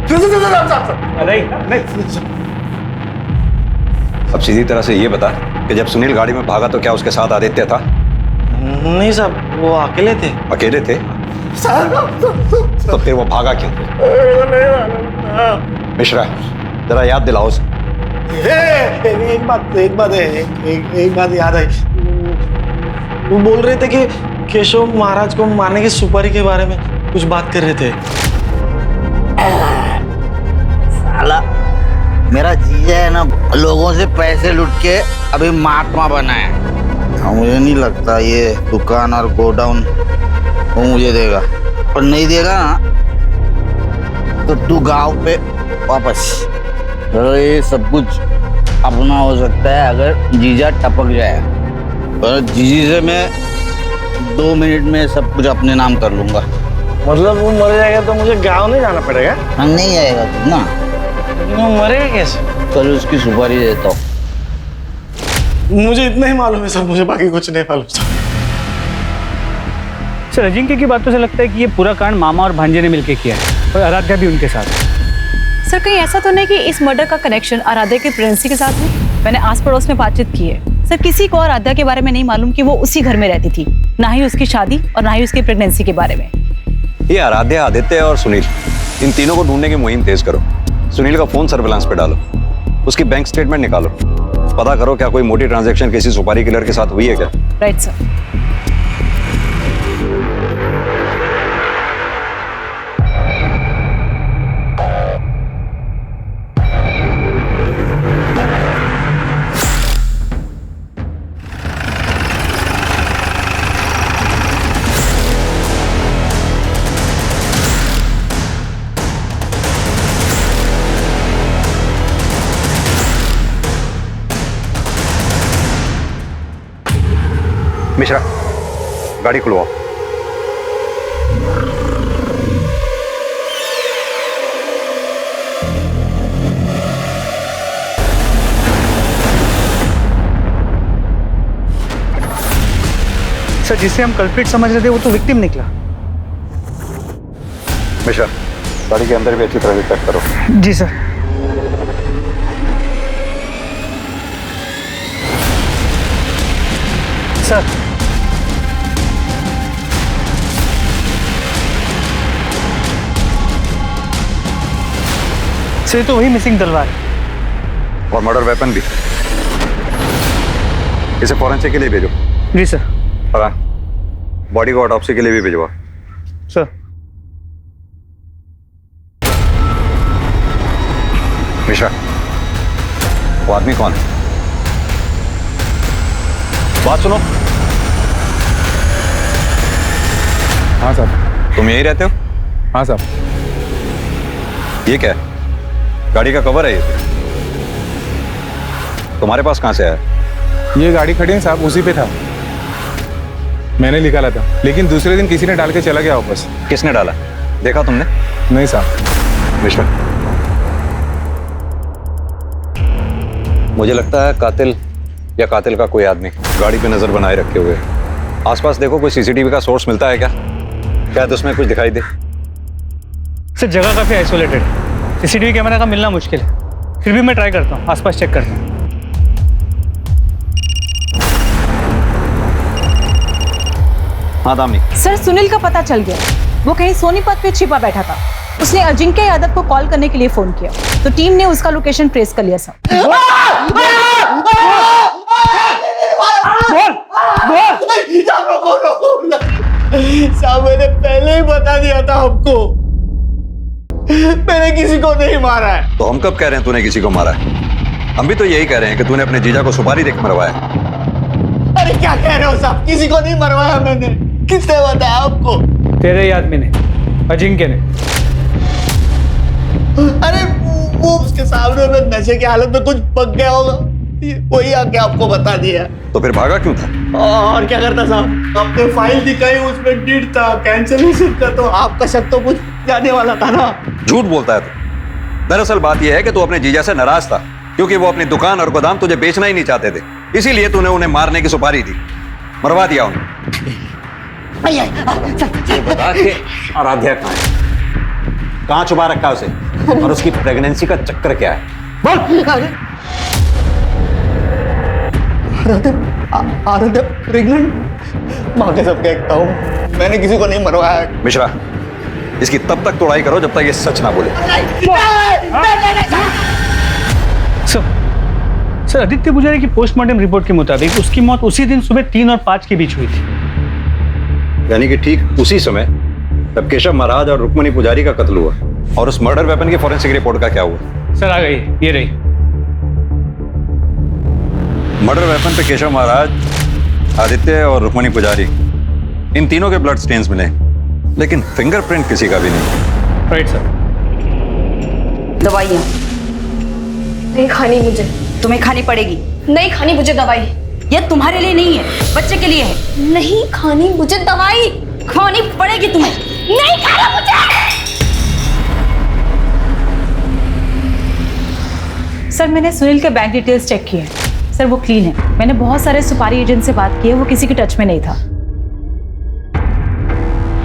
[SPEAKER 8] अब सीधी तरह से ये बता कि जब सुनील गाड़ी में भागा तो क्या उसके साथ आदित्य था?
[SPEAKER 12] नहीं साहब, वो अकेले थे।
[SPEAKER 8] अकेले थे? तो फिर वो भागा क्यों? मिश्रा, जरा याद दिलाओ उसे।
[SPEAKER 12] एक बात याद आई। वो बोल रहे थे कि केशव महाराज को मारने की सुपारी के बारे में कुछ बात कर रहे थे।
[SPEAKER 11] साला मेरा जीजा है ना, लोगों से पैसे लूट के अभी महात्मा बना है। मुझे नहीं लगता ये दुकान और गोडाउन वो मुझे देगा, और नहीं देगा ना तो तू गांव पे वापस। तो ये सब कुछ अपना हो सकता है अगर जीजा टपक जाए, पर जीजी से मैं 2 मिनट में सब कुछ अपने नाम कर लूंगा।
[SPEAKER 12] मतलब वो मर जाएगा तो मुझे गांव नहीं जाना पड़ेगा?
[SPEAKER 11] नहीं आएगा तू ना।
[SPEAKER 12] लेकिन वो मरेगा कैसे?
[SPEAKER 11] कल उसकी सुपारी देता हूँ।
[SPEAKER 12] मुझे इतना ही मालूम है सर, मुझे बाकी कुछ नहीं मालूम सर।
[SPEAKER 9] सर अजिंक्य की बातों से लगता है कि ये पूरा कांड मामा और भांजे ने मिलकर किया है और आराध्या भी उनके साथ है।
[SPEAKER 10] सर कहीं ऐसा तो नहीं कि इस मर्डर का कनेक्शन आराध्या के प्रेगनेंसी के साथ है? मैंने आस पड़ोस में बातचीत की है सर, किसी को आराध्या के बारे में नहीं मालूम कि वो उसी घर में रहती थी, ना ही उसकी शादी और ना ही उसकी प्रेगनेंसी के बारे में।
[SPEAKER 8] ये आराध्या, आदित्य और सुनील, इन तीनों को ढूंढने की मुहिम तेज करो। सुनील का फोन सर्विलांस पे डालो, उसकी बैंक स्टेटमेंट निकालो, पता करो क्या कोई मोटी ट्रांजैक्शन किसी सुपारी किलर के साथ हुई है क्या।
[SPEAKER 10] Right sir.
[SPEAKER 8] मिश्रा, गाड़ी खुलवाओ।
[SPEAKER 9] सर, जिसे हम कल्प्रिट समझ रहे थे वो तो विक्टिम निकला।
[SPEAKER 8] मिश्रा, गाड़ी के अंदर भी अच्छी तरह से चेक करो।
[SPEAKER 9] जी सर। सर, ये तो वही मिसिंग तलवार है।
[SPEAKER 8] और मर्डर वेपन भी। इसे फॉरेंसिक के लिए भेजो।
[SPEAKER 9] जी सर।
[SPEAKER 8] और बॉडी को ऑटोप्सी के लिए भी भिजवा।
[SPEAKER 9] सर।
[SPEAKER 8] मिश्रा, वो आदमी कौन है? बात सुनो।
[SPEAKER 13] हाँ साहब।
[SPEAKER 8] तुम यहीं रहते हो?
[SPEAKER 13] हाँ साहब।
[SPEAKER 8] ये क्या है? गाड़ी का कवर है ये? तुम्हारे पास कहां से आया?
[SPEAKER 13] ये गाड़ी खड़ी है साहब, उसी पे था। मैंने निकाला था, लेकिन दूसरे दिन किसी ने डाल के चला गया वापस।
[SPEAKER 8] किसने डाला? देखा तुमने?
[SPEAKER 13] नहीं साहब।
[SPEAKER 8] मिश्रा, मुझे लगता है कातिल या कातिल का कोई आदमी गाड़ी पे नजर बनाए रखे हुए। आसपास देखो, कोई सीसीटीवी का सोर्स मिलता है क्या? क्या उसमें कुछ दिखाई दे?
[SPEAKER 9] सर, जगह काफी आइसोलेटेड है, सीसीटीवी कैमरा का मिलना मुश्किल है। फिर भी मैं ट्राई करता हूँ, आसपास चेक करता हूँ।
[SPEAKER 8] हाँ दामिनी।
[SPEAKER 10] सर, सुनील का पता चल गया। वो कहीं सोनीपत पे छिपा बैठा था। उसने अजिंक्य यादव को कॉल करने के लिए फोन किया, तो टीम ने उसका लोकेशन ट्रेस कर लिया। सर,
[SPEAKER 12] साहब, मैंने पहले ही बता दिया था आपको, मैंने किसी को नहीं मारा है।
[SPEAKER 8] तो हम कब कह रहे हैं तूने किसी को मारा है? हम भी तो यही कह रहे हैं कि तूने अपने जीजा को सुपारी देकर मरवाया।
[SPEAKER 12] अरे क्या कह रहे हो साहब? किसी को नहीं मरवाया मैंने। किसने बताया आपको?
[SPEAKER 9] तेरे ही आदमी ने, अजिंक्य ने।
[SPEAKER 12] अरे वो उसके सामने में नशे की हालत में कुछ पक गया होगा, वही आके आपको बता दिया।
[SPEAKER 8] तो फिर भागा क्यों था?
[SPEAKER 12] और क्या करता साहब? आपने फाइल दिखाई, उसमें डेट था, कैंसिलेशन का, तो आपका शक तो कुछ जाने वाला था ना।
[SPEAKER 8] झूठ बोलता है तू। दरअसल बात यह है कि तू अपने जीजा से नाराज था, क्योंकि वो अपनी दुकान और गोदाम तुझे बेचना ही नहीं चाहते थे। इसीलिए तूने उन्हें मारने की सुपारी दी, मरवा दिया उन्हें।
[SPEAKER 14] ये बता के आराध्या कहाँ है? कहाँ छुपा रखा है उसे? और उसकी प्रेगनेंसी का चक्कर क्या है? बोल।
[SPEAKER 12] आराध्या प्रेग्नेंट? माँ के सब कहता हूँ, मैंने किसी को नहीं मरवाया।
[SPEAKER 8] मिश्रा, इसकी तब तक तोड़ाई करो जब तक ये सच ना बोले।
[SPEAKER 9] सर, आदित्य पुजारी की पोस्टमार्टम रिपोर्ट के मुताबिक उसकी मौत उसी दिन सुबह 3 और 5 के बीच हुई थी।
[SPEAKER 8] यानी कि ठीक उसी समय जब केशव महाराज और रुक्मणी पुजारी का कत्ल हुआ। और उस मर्डर वेपन की फॉरेंसिक रिपोर्ट का क्या हुआ?
[SPEAKER 9] सर, आ गई, ये रही।
[SPEAKER 8] मर्डर वेपन पे केशव महाराज, आदित्य और रुक्मणी पुजारी, इन तीनों के ब्लड स्टेन्स मिले, लेकिन फिंगरप्रिंट किसी का भी नहीं।
[SPEAKER 9] Right sir.
[SPEAKER 3] दवाइयाँ
[SPEAKER 7] नहीं खानी मुझे।
[SPEAKER 3] तुम्हें खानी पड़ेगी।
[SPEAKER 7] नहीं खानी मुझे दवाई।
[SPEAKER 3] ये तुम्हारे लिए नहीं है, बच्चे के लिए है।
[SPEAKER 7] नहीं खानी मुझे दवाई।
[SPEAKER 3] खानी पड़ेगी तुम्हें।
[SPEAKER 7] नहीं खाना मुझे।
[SPEAKER 10] सर, मैंने सुनील के बैंक डिटेल्स चेक किए हैं। सर, वो क्लीन है। मैंने बहुत सारे सुपारी एजेंट से बात की है, वो किसी के टच में नहीं था।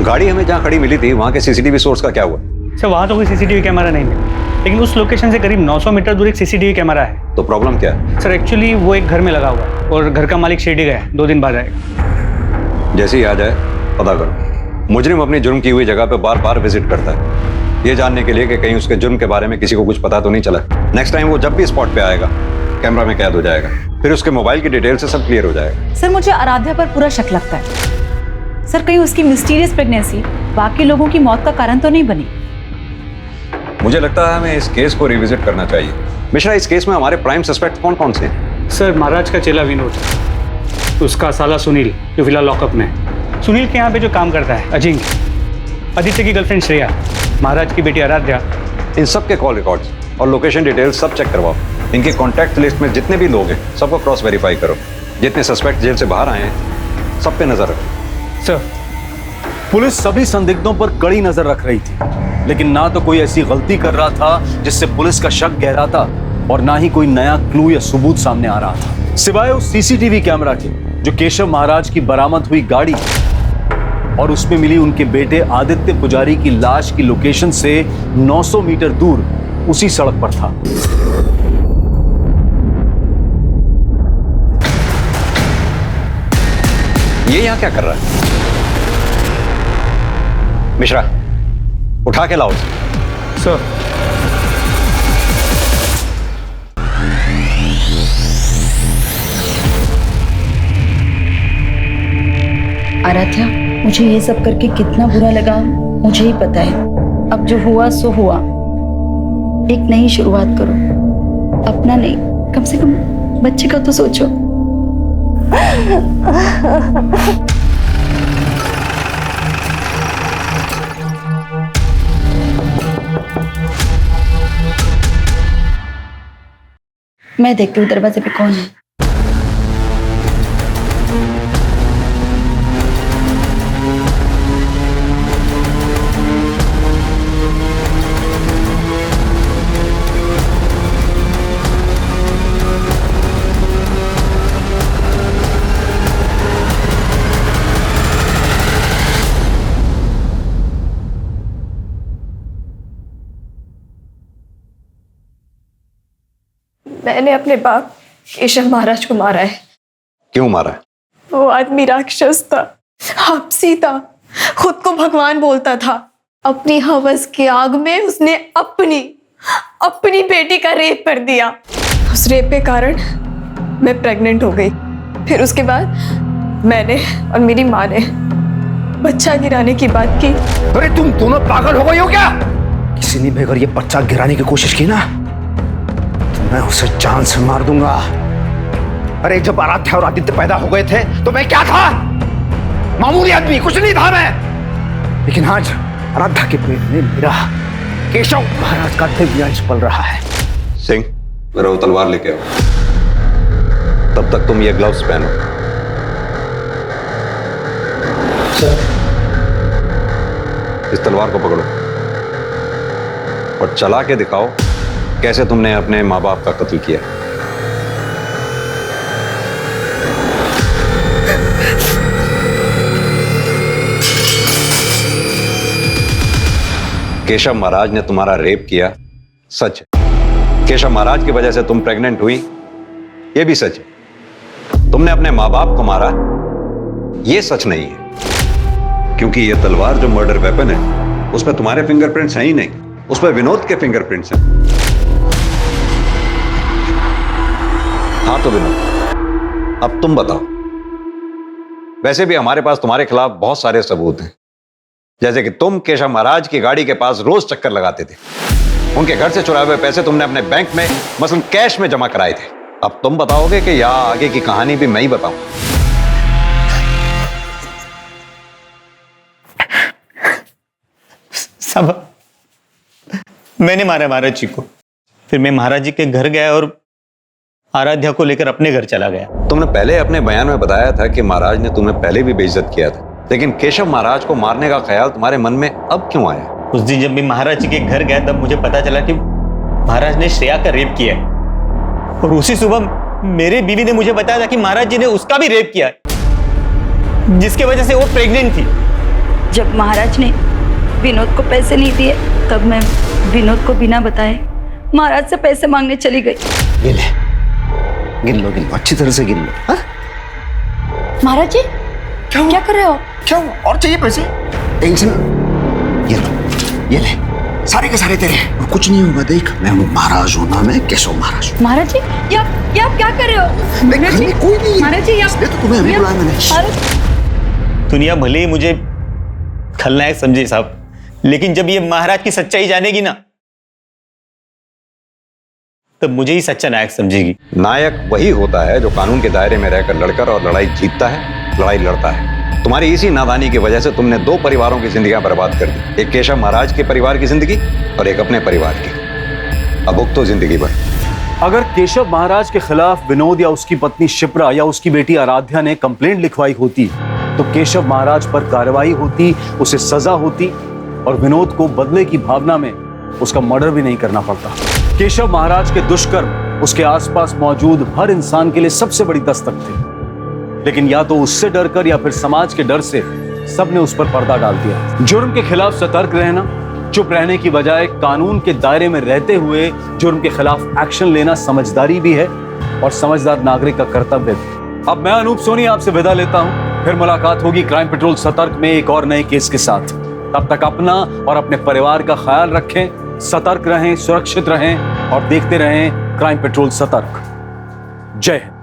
[SPEAKER 8] गाड़ी हमें जहाँ खड़ी मिली थी वहां के सीसीटीवी सोर्स का क्या हुआ?
[SPEAKER 9] सर, वहां तो कोई सीसीटीवी कैमरा नहीं मिला, लेकिन उस लोकेशन से करीब 900 मीटर दूर एक सीसीटीवी कैमरा है।
[SPEAKER 8] तो प्रॉब्लम क्या है?
[SPEAKER 9] सर, एक्चुअली वो एक घर में लगा हुआ है और घर का मालिक शिरडी गया है, 2 दिन बाद आएगा।
[SPEAKER 8] जैसे ही आ जाए पता करो। मुजरिम अपनी जुर्म की हुई जगह पे बार बार विजिट करता है, ये जानने के लिए कि कहीं उसके जुर्म के बारे में किसी को कुछ पता तो नहीं चला। नेक्स्ट टाइम वो जब भी स्पॉट पे आएगा कैमरा में कैद हो जाएगा, फिर उसके मोबाइल की डिटेल से सब क्लियर हो जाएगा।
[SPEAKER 10] सर मुझे आराध्या पर पूरा शक लगता है। सर कहीं उसकी मिस्टीरियस प्रेगनेंसी बाकी लोगों की मौत का कारण तो नहीं बनी?
[SPEAKER 8] मुझे लगता है हमें इस केस को रिविजिट करना चाहिए। मिश्रा, इस केस में हमारे प्राइम सस्पेक्ट कौन कौन से हैं?
[SPEAKER 9] सर महाराज का चेला विनोद, उसका साला सुनील जो फिलहाल लॉकअप में है, सुनील के यहाँ पे जो काम करता है अजिंक्य, आदित्य की गर्लफ्रेंड श्रेया, महाराज की बेटी आराध्या,
[SPEAKER 8] इन सब के कॉल रिकॉर्ड्स और लोकेशन डिटेल्स सब चेक करवाओ। इनके कॉन्टैक्ट लिस्ट में जितने भी लोग हैं सबको क्रॉस वेरीफाई करो। जितने सस्पेक्ट जेल से बाहर आए हैं सब पे नजर रखो।
[SPEAKER 9] सर
[SPEAKER 4] पुलिस सभी संदिग्धों पर कड़ी नजर रख रही थी, लेकिन ना तो कोई ऐसी गलती कर रहा था जिससे पुलिस का शक गहराता और ना ही कोई नया क्लू या सबूत सामने आ रहा था, सिवाय उस सीसीटीवी कैमरा के जो केशव महाराज की बरामद हुई गाड़ी और उसमें मिली उनके बेटे आदित्य पुजारी की लाश की लोकेशन से 900 मीटर दूर उसी सड़क पर था।
[SPEAKER 8] ये यहां क्या कर रहा है? मिश्रा, उठा के लाओ।
[SPEAKER 9] सर
[SPEAKER 15] आराध्या, मुझे ये सब करके कितना बुरा लगा मुझे ही पता है। अब जो हुआ सो हुआ, एक नई शुरुआत करो। अपना नहीं, कम से कम बच्चे का तो सोचो। मैं देखती हूँ दरवाजे पे कौन है।
[SPEAKER 7] मैंने अपने बाप केशव महाराज को मारा है।
[SPEAKER 8] क्यों मारा है?
[SPEAKER 7] वो आदमी राक्षस था, आपसी था, खुद को भगवान बोलता था। अपनी हवस की आग में उसने अपनी बेटी का रेप कर दिया। उस रेप के कारण मैं प्रेग्नेंट हो गई। फिर उसके बाद मैंने और मेरी माँ ने बच्चा गिराने की बात की।
[SPEAKER 2] अरे तुम दोनों पागल हो गई हो क्या? किसी ने भी अगर ये बच्चा गिराने की कोशिश की ना तो मैं उसे जान से मार दूंगा। अरे जब आराध्या और आदित्य पैदा हो गए थे तो मैं क्या था? मामूली आदमी, कुछ नहीं था मैं। लेकिन आज आराध्या के पेट में मेरा केशव महाराज का दिव्य अंश पल रहा है।
[SPEAKER 8] सिंह, मेरा वो तलवार लेके आओ। तब तक तुम ये ग्लव्स पहनो। इस तलवार को पकड़ो और चला के दिखाओ कैसे तुमने अपने माँ बाप का कत्ल किया। केशव महाराज ने तुम्हारा रेप किया, सच है। केशव महाराज की वजह से तुम प्रेग्नेंट हुई, यह भी सच है। तुमने अपने माँ बाप को मारा, यह सच नहीं है। क्योंकि यह तलवार जो मर्डर वेपन है उसमें तुम्हारे फिंगरप्रिंट्स हैं ही नहीं, उसमें विनोद के फिंगरप्रिंट्स हैं। हाँ तो विनोद, अब तुम बताओ। वैसे भी हमारे पास तुम्हारे खिलाफ बहुत सारे सबूत हैं, जैसे कि तुम केशव महाराज की गाड़ी के पास रोज चक्कर लगाते थे। उनके घर से चुराए हुए पैसे तुमने अपने बैंक में मसलन कैश में जमा कराए थे। अब तुम बताओगे कि या आगे की कहानी भी मैं ही बताऊं?
[SPEAKER 1] सब मैंने मारा महाराज जी को। फिर मैं महाराज जी के घर गया और आराध्या को लेकर अपने घर चला गया।
[SPEAKER 8] तुमने पहले अपने बयान में बताया था कि महाराज ने तुम्हें पहले भी बेइज्जत किया था, लेकिन केशव महाराज को मारने का ख्याल तुम्हारे मन में अब क्यों आया?
[SPEAKER 1] उस दिन जब मैं महाराज जी के घर गया तब मुझे पता चला कि महाराज ने श्रेया का रेप किया है। और उसी सुबह मेरी बीवी ने मुझे बताया था कि महाराज जी ने उसका भी रेप किया है, जिसकी वजह से वो प्रेग्नेंट थी।
[SPEAKER 15] जब महाराज ने विनोद को पैसे नहीं दिए तब मैं विनोद को बिना बताए महाराज से पैसे मांगने चली गई।
[SPEAKER 2] गिन लो अच्छी तरह से गिन लो। हाँ?
[SPEAKER 15] महाराज जी क्या कर रहे हो?
[SPEAKER 2] क्यों और चाहिए पैसे? टेंशन ये ले सारे के सारे तेरे हैं। और कुछ नहीं होगा, देख मैं हूँ महाराज हूँ ना, मैं केशव महाराज हूँ।
[SPEAKER 3] महाराज जी ये आप क्या कर रहे हो?
[SPEAKER 2] घर में कोई नहीं है।
[SPEAKER 3] महाराज जी
[SPEAKER 2] इसलिए तो तुम्हें अभी बुलाया मैंने।
[SPEAKER 1] दुनिया भले ही मुझे खलनायक समझे साहब, लेकिन जब ये महाराज की सच्चाई जानेगी ना, तब मुझे ही सच्चा नायक समझेगी।
[SPEAKER 8] नायक वही होता है जो कानून के दायरे में रहकर लड़कर और लड़ाई जीतता है, लड़ाई लड़ता है। तुम्हारी इसी नादानी की वजह से तुमने 2 परिवारों की जिंदगियां बर्बाद कर दी, एक केशव महाराज के परिवार की जिंदगी और एक अपने परिवार की। अब भुगतो जिंदगी भर।
[SPEAKER 4] अगर केशव महाराज के खिलाफ विनोद या उसकी पत्नी शिप्रा या उसकी बेटी आराध्या ने कंप्लेंट लिखवाई होती तो केशव महाराज पर कार्रवाई होती, उसे सजा होती और विनोद को बदले की भावना में उसका मर्डर भी नहीं करना पड़ता। केशव महाराज के दुष्कर्म उसके आसपास मौजूद हर इंसान के लिए सबसे बड़ी दस्तक थे, लेकिन या तो उससे डरकर या फिर समाज के डर से सबने उस पर पर्दा डाल दिया। जुर्म के खिलाफ सतर्क रहना, चुप रहने की बजाय कानून के दायरे में रहते हुए जुर्म के खिलाफ एक्शन लेना समझदारी भी है और समझदार नागरिक का कर्तव्य भी। अब मैं अनूप सोनी आपसे विदा लेता हूं, फिर मुलाकात होगी क्राइम पेट्रोल सतर्क में एक और नए केस के साथ। तब तक अपना और अपने परिवार का ख्याल रखें, सतर्क रहें, सुरक्षित रहें और देखते रहें क्राइम पेट्रोल सतर्क। जय हिंद।